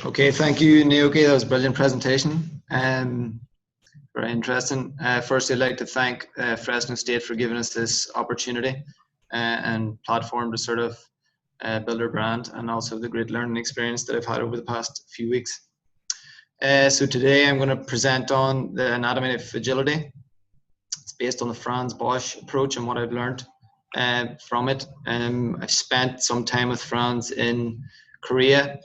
Okay, thank you, Naoki. That was a brilliant presentation. Very interesting. Firstly, I'd like to thank Fresno State for giving us this opportunity and platform to sort of build our brand, and also the great learning experience that I've had over the past few weeks. So today I'm going to present on the anatomy of agility. It's based on the Franz Bosch approach and what I've learned from it. I've spent some time with Franz in Korea,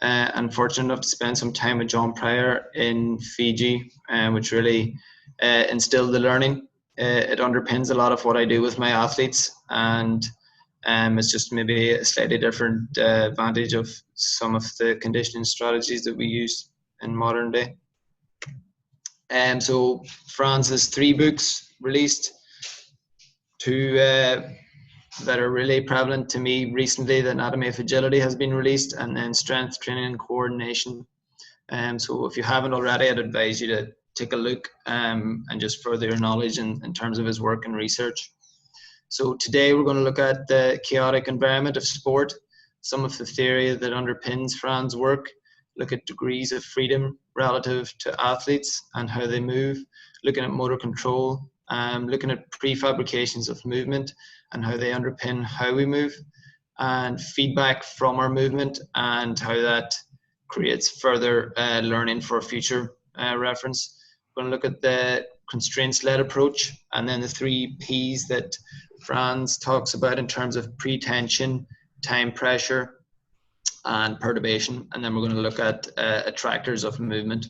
and fortunate enough to spend some time with John Pryor in Fiji, which really instilled the learning. It underpins a lot of what I do with my athletes, and it's just maybe a slightly different advantage of some of the conditioning strategies that we use in modern day. So Franz has 3 books released, 2 that are really prevalent to me recently. The Anatomy of Agility has been released, and then Strength Training and Coordination. So if you haven't already, I'd advise you to take a look and just further your knowledge in terms of his work and research. So today we're going to look at the chaotic environment of sport, some of the theory that underpins Franz's work, look at degrees of freedom relative to athletes and how they move, looking at motor control, looking at prefabrications of movement and how they underpin how we move, and feedback from our movement and how that creates further learning for future reference. We're going to look at the constraints-led approach, and then the 3 P's that Franz talks about in terms of pretension, time pressure, and perturbation. And then we're going to look at attractors of movement.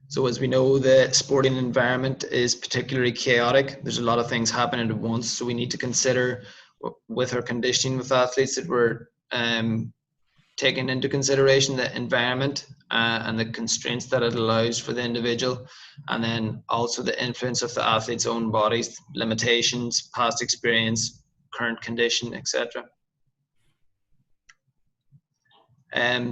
So as we know, the sporting environment is particularly chaotic. There's a lot of things happening at once. So we need to consider with our conditioning with athletes that we're taking into consideration the environment and the constraints that it allows for the individual, and then also the influence of the athlete's own bodies, limitations, past experience, current condition, etc.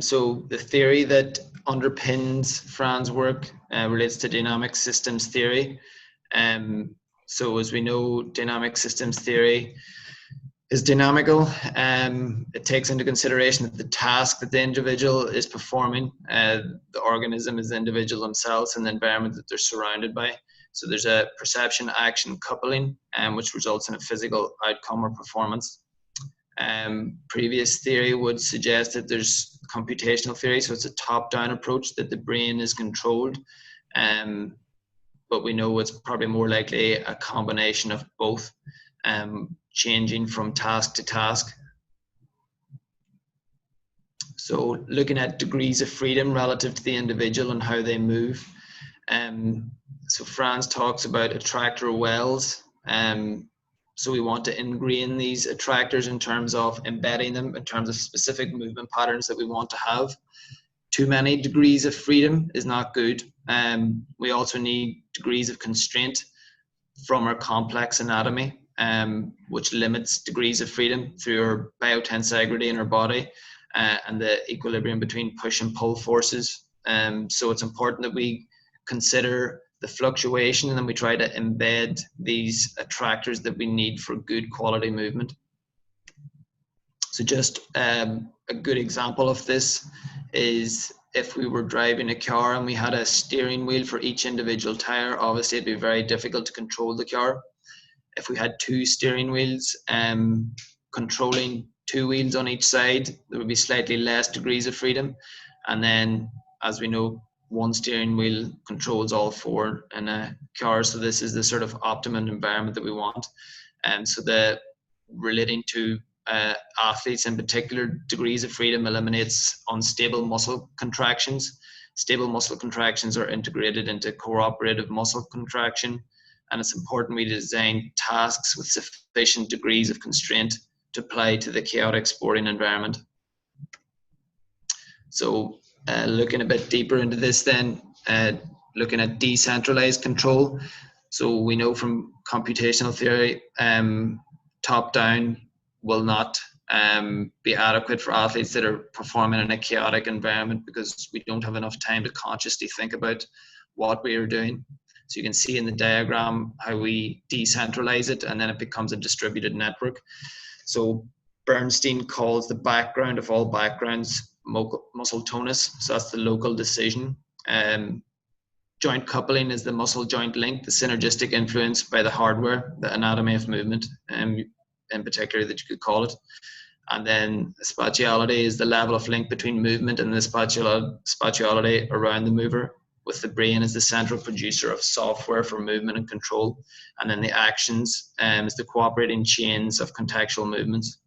So the theory that underpins Franz's work relates to dynamic systems theory. So as we know, dynamic systems theory is dynamical. It takes into consideration the task that the individual is performing. The organism is the individual themselves and the environment that they're surrounded by. So there's a perception-action coupling, which results in a physical outcome or performance. Previous theory would suggest that there's computational theory, so it's a top-down approach that the brain is controlled, but we know it's probably more likely a combination of both, changing from task to task. So looking at degrees of freedom relative to the individual and how they move. So Franz talks about attractor wells. So we want to ingrain these attractors in terms of embedding them in terms of specific movement patterns that we want to have. Too many degrees of freedom is not good. We also need degrees of constraint from our complex anatomy, which limits degrees of freedom through our biotensegrity in our body and the equilibrium between push and pull forces. So it's important that we consider the fluctuation, and then we try to embed these attractors that we need for good quality movement. So just a good example of this is if we were driving a car and we had a steering wheel for each individual tire, obviously it'd be very difficult to control the car. If we had 2 steering wheels controlling 2 wheels on each side, there would be slightly less degrees of freedom. And then, as we know, 1 steering wheel controls all 4 in a car. So this is the sort of optimum environment that we want. So the relating to athletes in particular, degrees of freedom eliminates unstable muscle contractions. Stable muscle contractions are integrated into cooperative muscle contraction. And it's important we design tasks with sufficient degrees of constraint to apply to the chaotic sporting environment. So looking a bit deeper into this then, looking at decentralized control. So we know from computational theory, top-down will not be adequate for athletes that are performing in a chaotic environment because we don't have enough time to consciously think about what we are doing. So you can see in the diagram how we decentralize it, and then it becomes a distributed network. So Bernstein calls the background of all backgrounds muscle tonus, so that's the local decision. Joint coupling is the muscle joint link, the synergistic influence by the hardware, the anatomy of movement, in particular that you could call it. And then spatiality is the level of link between movement and the spatiality around the mover, with the brain as the central producer of software for movement and control. And then the actions is the cooperating chains of contextual movements.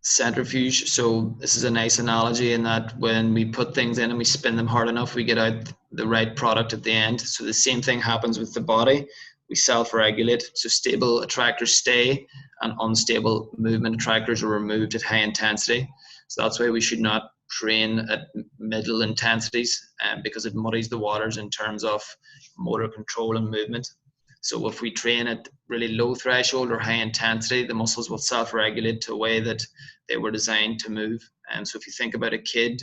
Centrifuge, so this is a nice analogy in that when we put things in and we spin them hard enough, we get out the right product at the end. So the same thing happens with the body. We self-regulate, so stable attractors stay and unstable movement attractors are removed at high intensity. So that's why we should not train at middle intensities, because it muddies the waters in terms of motor control and movement. So if we train at really low threshold or high intensity, the muscles will self-regulate to a way that they were designed to move. And so if you think about a kid,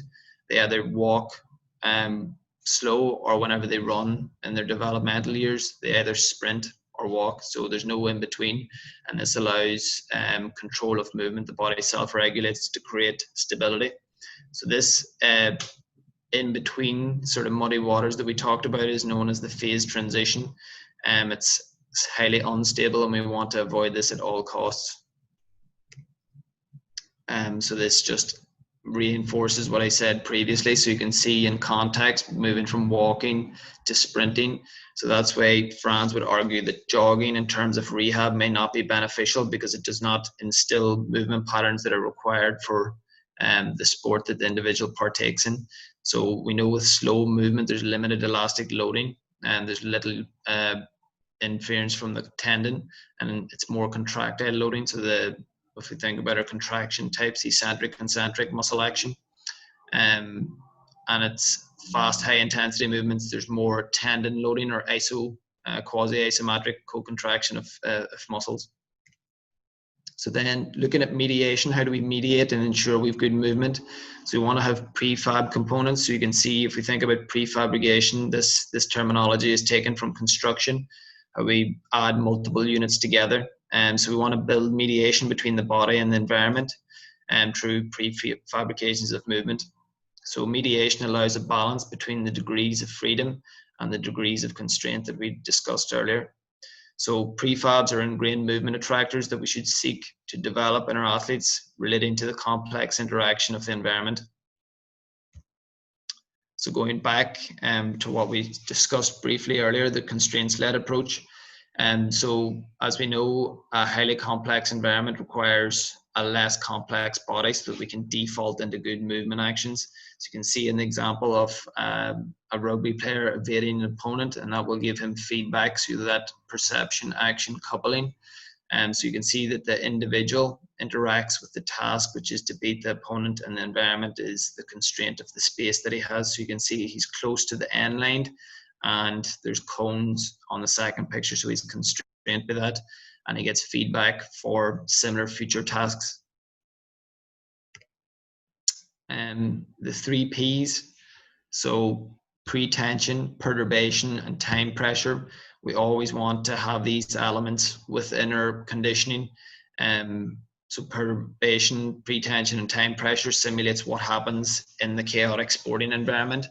they either walk slow, or whenever they run in their developmental years, they either sprint or walk. So there's no in between. And this allows control of movement. The body self-regulates to create stability. So this in between sort of muddy waters that we talked about is known as the phase transition. It's highly unstable and we want to avoid this at all costs. So this just reinforces what I said previously. So you can see in context, moving from walking to sprinting. So that's why Franz would argue that jogging in terms of rehab may not be beneficial, because it does not instill movement patterns that are required for the sport that the individual partakes in. So we know with slow movement, there's limited elastic loading and there's little interference from the tendon, and it's more contractile loading. So if we think about our contraction types, eccentric, concentric muscle action, and it's fast, high intensity movements, there's more tendon loading or quasi-isometric co-contraction of muscles. So then looking at mediation, how do we mediate and ensure we've good movement? So we want to have prefab components. So you can see if we think about prefabrication, this terminology is taken from construction, how we add multiple units together. And so we want to build mediation between the body and the environment through prefabrications of movement. So mediation allows a balance between the degrees of freedom and the degrees of constraint that we discussed earlier. So prefabs are ingrained movement attractors that we should seek to develop in our athletes relating to the complex interaction of the environment. So going back to what we discussed briefly earlier, the constraints-led approach. So as we know, a highly complex environment requires a less complex body so that we can default into good movement actions. So you can see an example of a rugby player evading an opponent, and that will give him feedback through that perception action coupling. So you can see that the individual interacts with the task, which is to beat the opponent, and the environment is the constraint of the space that he has. So you can see he's close to the end line, and there's cones on the second picture, so he's constrained by that, and he gets feedback for similar future tasks. The 3 Ps, so pretension, perturbation, and time pressure. We always want to have these elements within our conditioning. So perturbation, pretension, and time pressure simulates what happens in the chaotic sporting environment.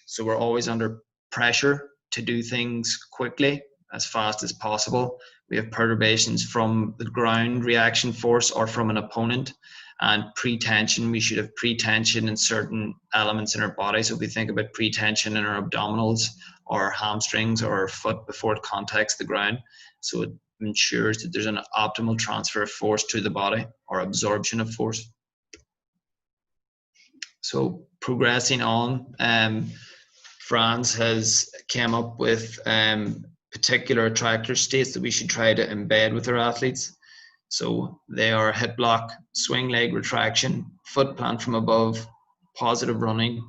So we're always under pressure to do things quickly, as fast as possible. We have perturbations from the ground reaction force or from an opponent. And pretension, we should have pretension in certain elements in our body. So if we think about pretension in our abdominals or our hamstrings or our foot before it contacts the ground, so it ensures that there's an optimal transfer of force to the body or absorption of force. So progressing on, Franz has came up with particular attractor states that we should try to embed with our athletes. So they are hip lock, swing leg retraction, foot plant from above, positive running,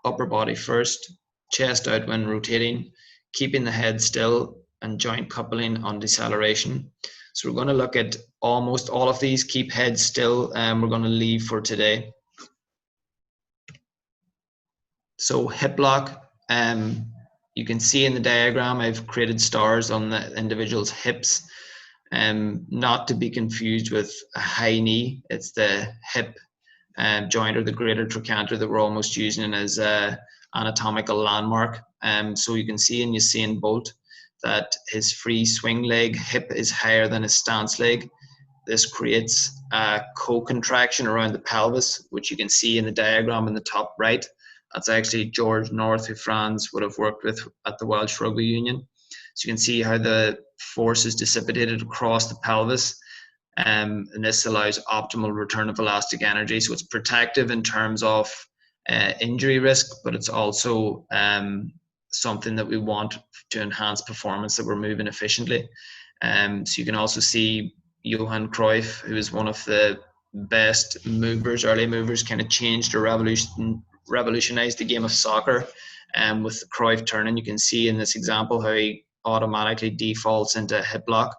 upper body first, chest out when rotating, keeping the head still, and joint coupling on deceleration. So we're going to look at almost all of these. Keep head still, and we're going to leave for today. So hip lock, you can see in the diagram I've created stars on the individual's hips. Not to be confused with a high knee. It's the hip joint or the greater trochanter that we're almost using as a anatomical landmark. So you can see in Usain Bolt that his free swing leg hip is higher than his stance leg. This creates a co-contraction around the pelvis, which you can see in the diagram in the top right. That's actually George North, who Franz would have worked with at the Welsh Rugby Union. So you can see how the force is dissipated across the pelvis, and this allows optimal return of elastic energy. So it's protective in terms of injury risk, but it's also something that we want to enhance performance, that we're moving efficiently. So you can also see Johan Cruyff, who is one of the best movers, early movers, kind of changed or revolutionized the game of soccer. With the Cruyff turning, you can see in this example how he automatically defaults into hip lock.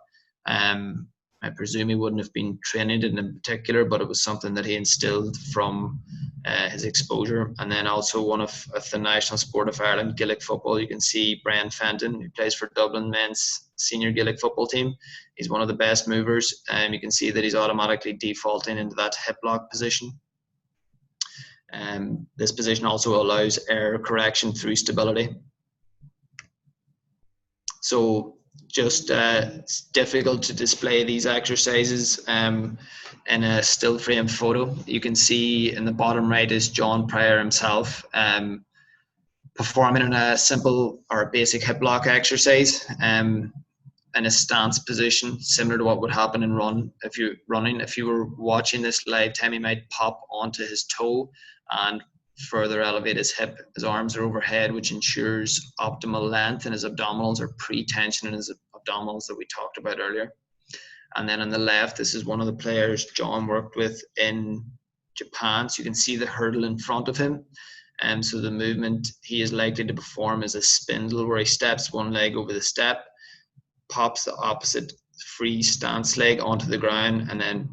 I presume he wouldn't have been trained in particular, but it was something that he instilled from his exposure. And then also one of the national sport of Ireland, Gaelic football, you can see Brian Fenton, who plays for Dublin men's senior Gaelic football team. He's one of the best movers, and you can see that he's automatically defaulting into that hip lock position. This position also allows error correction through stability. So just it's difficult to display these exercises in a still frame photo. You can see in the bottom right is John Pryor himself performing in a simple or basic hip lock exercise in a stance position, similar to what would happen in run. If you're running, if you were watching this live time, he might pop onto his toe and further elevate his hip. His arms are overhead, which ensures optimal length, and his abdominals are pre-tension in his abdominals that we talked about earlier. And then on the left, this is one of the players John worked with in Japan. So you can see the hurdle in front of him. And so the movement he is likely to perform is a spindle, where he steps one leg over the step, pops the opposite free stance leg onto the ground, and then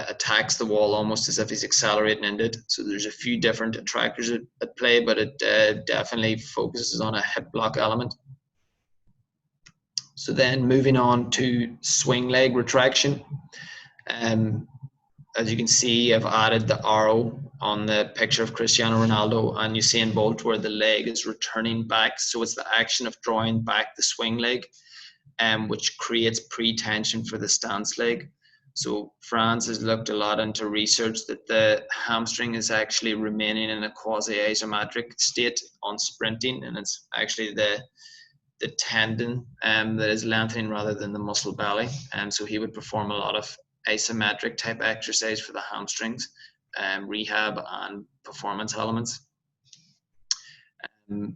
attacks the wall almost as if he's accelerating into it. So there's a few different attractors at play, but it definitely focuses on a hip block element. So then moving on to swing leg retraction. As you can see, I've added the arrow on the picture of Cristiano Ronaldo and Usain Bolt, where the leg is returning back. So it's the action of drawing back the swing leg, which creates pre-tension for the stance leg. So Franz has looked a lot into research that the hamstring is actually remaining in a quasi-isometric state on sprinting, and it's actually the tendon that is lengthening rather than the muscle belly. And so he would perform a lot of isometric type exercise for the hamstrings, rehab and performance elements.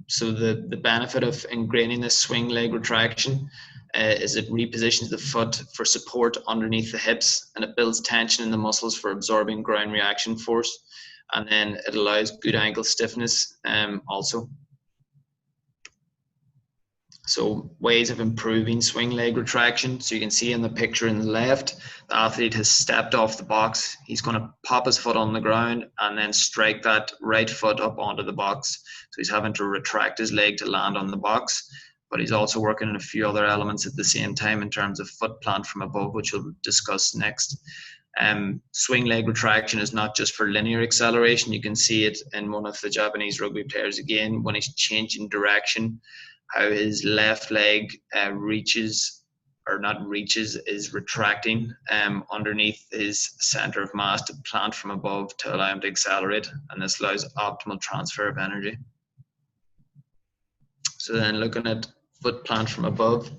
So the benefit of ingraining this swing leg retraction is it repositions the foot for support underneath the hips, and it builds tension in the muscles for absorbing ground reaction force, and then it allows good ankle stiffness also. So ways of improving swing leg retraction. So you can see in the picture in the left, the athlete has stepped off the box. He's going to pop his foot on the ground and then strike that right foot up onto the box. So he's having to retract his leg to land on the box, but he's also working on a few other elements at the same time in terms of foot plant from above, which we'll discuss next. Swing leg retraction is not just for linear acceleration. You can see it in one of the Japanese rugby players again, when he's changing direction, how his left leg is retracting underneath his center of mass to plant from above to allow him to accelerate, and this allows optimal transfer of energy. So then looking at foot plant from above,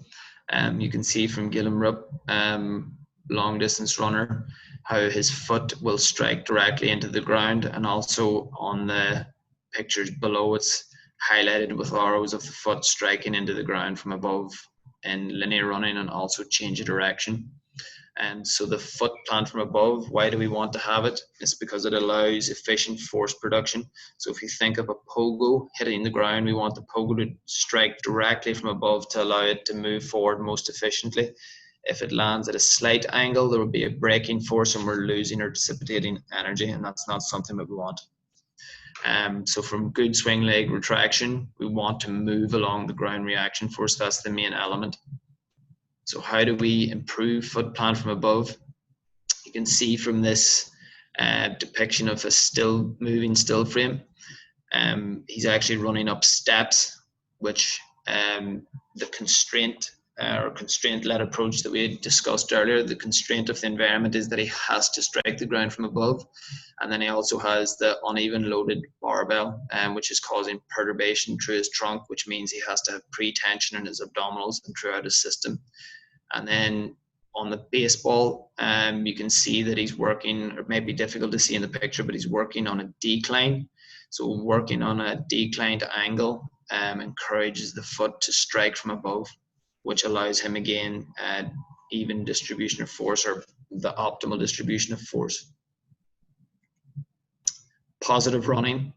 you can see from Gilliam Rupp, long distance runner, how his foot will strike directly into the ground, and also on the pictures below it's highlighted with arrows of the foot striking into the ground from above in linear running and also change of direction. And so the foot plant from above, why do we want to have it? It's because it allows efficient force production. So if you think of a pogo hitting the ground, we want the pogo to strike directly from above to allow it to move forward most efficiently. If it lands at a slight angle, there will be a braking force and we're losing or dissipating energy, and that's not something that we want. So from good swing leg retraction, we want to move along the ground reaction force. That's the main element. So how do we improve foot plant from above? You can see from this depiction of a moving still frame, he's actually running up steps, which the constraint or constraint-led approach that we had discussed earlier, the constraint of the environment is that he has to strike the ground from above. And then he also has the uneven loaded barbell, which is causing perturbation through his trunk, which means he has to have pre-tension in his abdominals and throughout his system. And then on the baseball, you can see that he's working, or it may be difficult to see in the picture, but he's working on a decline. So working on a declined angle encourages the foot to strike from above, which allows him again even distribution of force, or the optimal distribution of force. Positive running.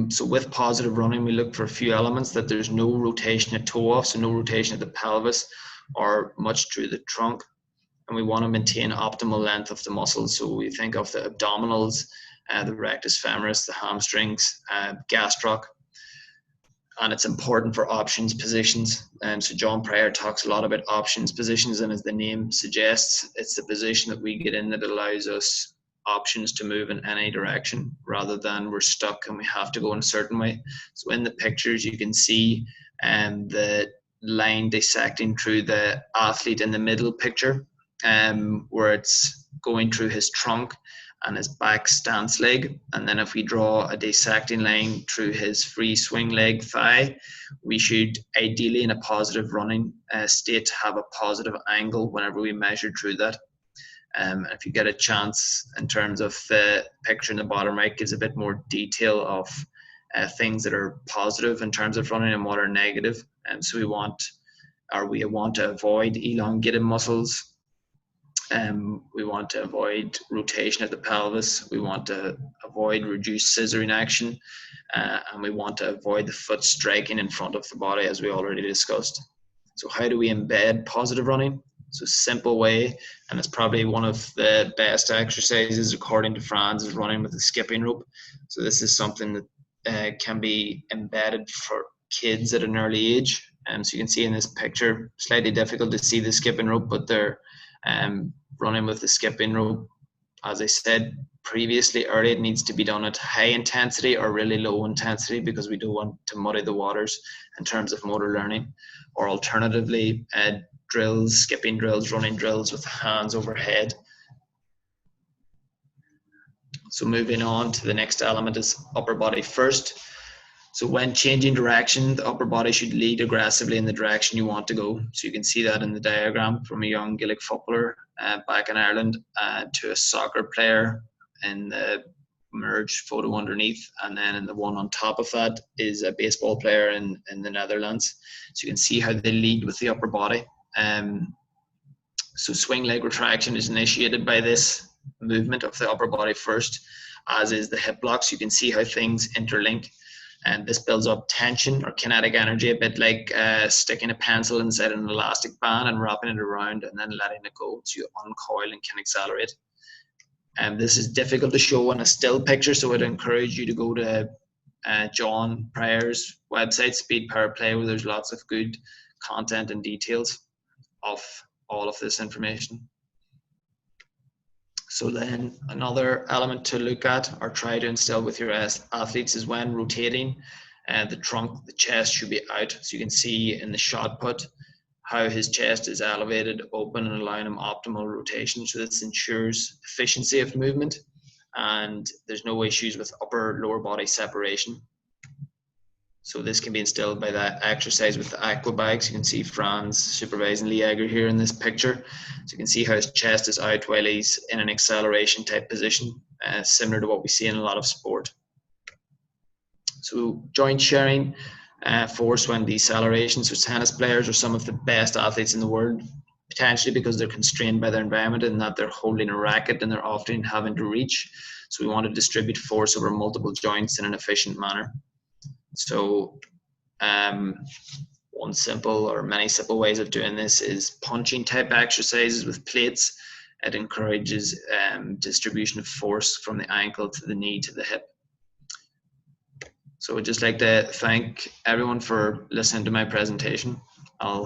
So with positive running, we look for a few elements: that there's no rotation at toe off, so no rotation at the pelvis or much through the trunk. And we want to maintain optimal length of the muscles. So we think of the abdominals, the rectus femoris, the hamstrings, gastroc. And it's important for options positions. So John Pryor talks a lot about options positions, and as the name suggests, it's the position that we get in that allows us options to move in any direction, rather than we're stuck and we have to go in a certain way. So in the pictures, you can see the line dissecting through the athlete in the middle picture, where it's going through his trunk and his back stance leg. And then if we draw a dissecting line through his free swing leg thigh, we should ideally, in a positive running state, have a positive angle whenever we measure through that. If you get a chance, in terms of the picture in the bottom right, gives a bit more detail of things that are positive in terms of running and what are negative. And so we want to avoid elongated muscles. We want to avoid rotation at the pelvis. We want to avoid reduced scissoring action, and we want to avoid the foot striking in front of the body, as we already discussed. So how do we embed positive running? So simple way, and it's probably one of the best exercises according to Franz, is running with a skipping rope. So this is something that can be embedded for kids at an early age. So you can see in this picture, slightly difficult to see the skipping rope, but they're running with the skipping rope. As I said previously earlier, it needs to be done at high intensity or really low intensity, because we don't want to muddy the waters in terms of motor learning. Or alternatively, drills, skipping drills, running drills with hands overhead. So moving on to the next element is upper body first. So when changing direction, the upper body should lead aggressively in the direction you want to go. So you can see that in the diagram from a young Gaelic footballer back in Ireland to a soccer player in the merged photo underneath. And then in the one on top of that is a baseball player in the Netherlands. So you can see how they lead with the upper body. So swing leg retraction is initiated by this movement of the upper body first, as is the hip lock. So you can see how things interlink. And this builds up tension or kinetic energy, a bit like sticking a pencil inside an elastic band and wrapping it around and then letting it go. So you uncoil and can accelerate. This is difficult to show in a still picture, so I'd encourage you to go to John Pryor's website, Speed Power Play, where there's lots of good content and details of all of this information. So then another element to look at or try to instill with your athletes is when rotating, the trunk, the chest should be out. So you can see in the shot put how his chest is elevated, open, and allowing him optimal rotation. So this ensures efficiency of movement, and there's no issues with upper lower body separation. So this can be instilled by that exercise with the aqua bags. You can see Franz supervising Lee Egger here in this picture. So you can see how his chest is out while he's in an acceleration type position, similar to what we see in a lot of sport. So joint sharing, force when deceleration. So tennis players are some of the best athletes in the world, potentially because they're constrained by their environment and that they're holding a racket and they're often having to reach. So we want to distribute force over multiple joints in an efficient manner. So one simple or many simple ways of doing this is punching type exercises with plates. It encourages distribution of force from the ankle to the knee to the hip. So I'd just like to thank everyone for listening to my presentation. I'll